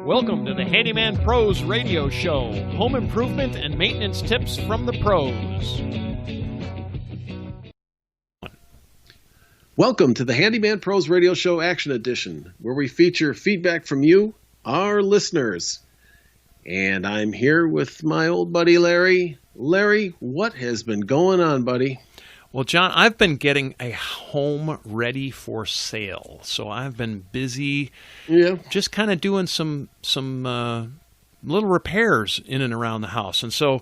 Welcome to the Handyman Pros Radio Show, home improvement and maintenance tips from the pros. Welcome to the Handyman Pros Radio Show Action Edition, where we feature feedback from you, our listeners. And I'm here with my old buddy, Larry. Larry, what has been going on, buddy? Well, John, I've been getting a home ready for sale. So I've been busy just kind of doing some little repairs in and around the house. And so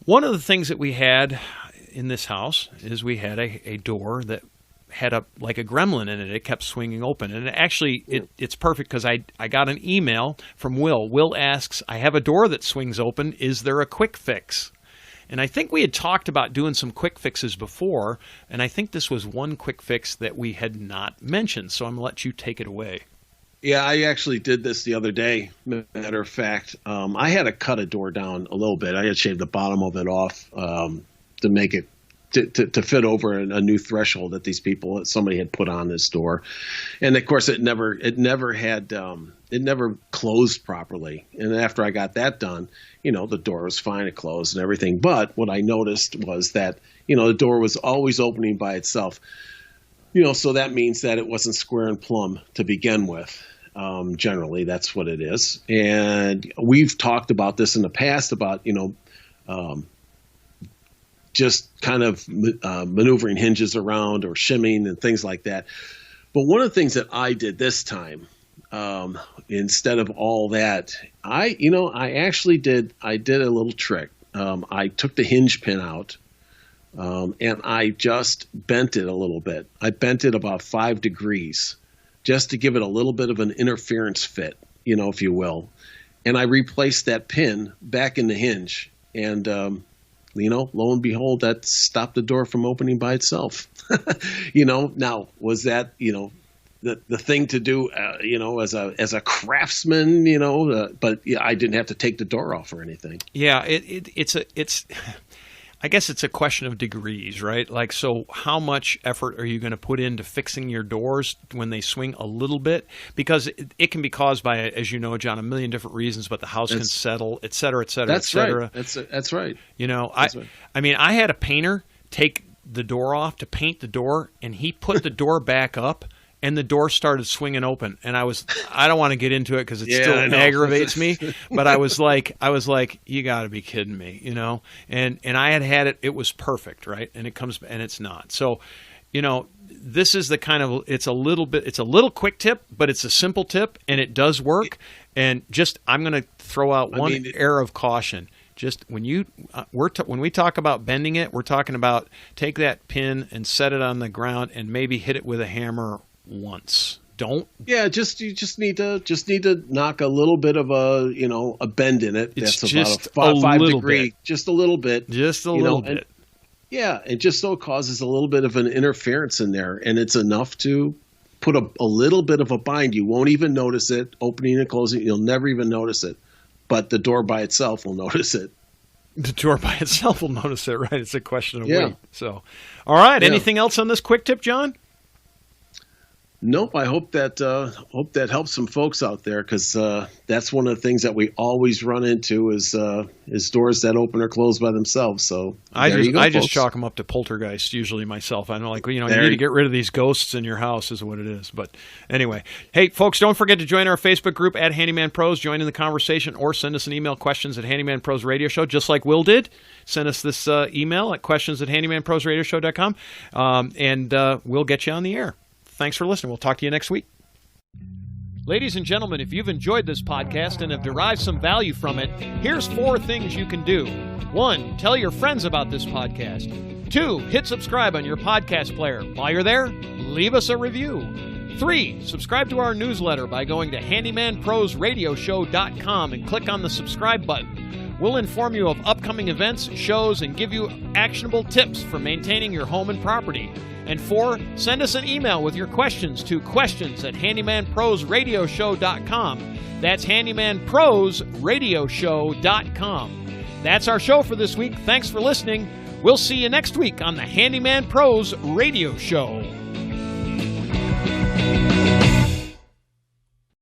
one of the things that we had in this house is we had a door that had like a gremlin in it. It kept swinging open. And it's perfect because I got an email from Will. Will asks, I have a door that swings open. Is there a quick fix? And I think we had talked about doing some quick fixes before, and I think this was one quick fix that we had not mentioned. So I'm going to let you take it away. Yeah, I actually did this the other day. Matter of fact, I had to cut a door down a little bit. I had shaved the bottom of it off to make it to fit over a new threshold that somebody had put on this door, and of course it never closed properly. And after I got that done, the door was fine, it closed and everything. But what I noticed was that the door was always opening by itself. So that means that it wasn't square and plumb to begin with. Generally, that's what it is. And we've talked about this in the past about just kind of maneuvering hinges around or shimming and things like that. But one of the things that I did this time, instead of all that, I did a little trick. I took the hinge pin out, and I just bent it a little bit. I bent it about 5 degrees just to give it a little bit of an interference fit, if you will. And I replaced that pin back in the hinge, and lo and behold, that stopped the door from opening by itself. Now was that, the thing to do, as a craftsman, but I didn't have to take the door off or anything. Yeah, I guess it's a question of degrees, right? Like, so how much effort are you going to put into fixing your doors when they swing a little bit? Because it can be caused by, as you know, John, a million different reasons, but the house can settle, et cetera, et cetera, et cetera. That's right. I mean, I had a painter take the door off to paint the door, and he put the door back up, and the door started swinging open. And I don't want to get into it because it still aggravates me. But I was like, you got to be kidding me, And I had it. It was perfect, right? And it's not. So, this is the kind of it's a little quick tip, but it's a simple tip, and it does work. And I'm going to throw out one air of caution. Just when we talk about bending it, we're talking about take that pin and set it on the ground and maybe hit it with a hammer once. You just need to knock a little bit of a bend in it. It's that's just about a 5 degree, bit. just a little bit, bit. And just so it causes a little bit of an interference in there, and it's enough to put a little bit of a bind. You won't even notice it opening and closing. You'll never even notice it, but the door by itself will notice it. The door by itself will notice it, right? It's a question of weight. So, all right. Yeah. Anything else on this quick tip, John? Nope. I hope that helps some folks out there, because that's one of the things that we always run into is doors that open or close by themselves. So I just chalk them up to poltergeist usually myself. I know, you need to get rid of these ghosts in your house is what it is. But anyway, hey folks, don't forget to join our Facebook group at Handyman Pros. Join in the conversation or send us an email, questions at Handyman Pros Radio Show, just like Will did. Send us this email at questions at handymanprosradioshow.com, and we'll get you on the air. Thanks for listening. We'll talk to you next week. Ladies and gentlemen, if you've enjoyed this podcast and have derived some value from it, here's 4 things you can do. 1, tell your friends about this podcast. 2, hit subscribe on your podcast player. While you're there, leave us a review. 3, subscribe to our newsletter by going to handymanprosradioshow.com and click on the subscribe button. We'll inform you of upcoming events, shows, and give you actionable tips for maintaining your home and property. And 4, send us an email with your questions to questions@handymanprosradioshow.com. That's handymanprosradioshow.com. That's our show for this week. Thanks for listening. We'll see you next week on the Handyman Pros Radio Show.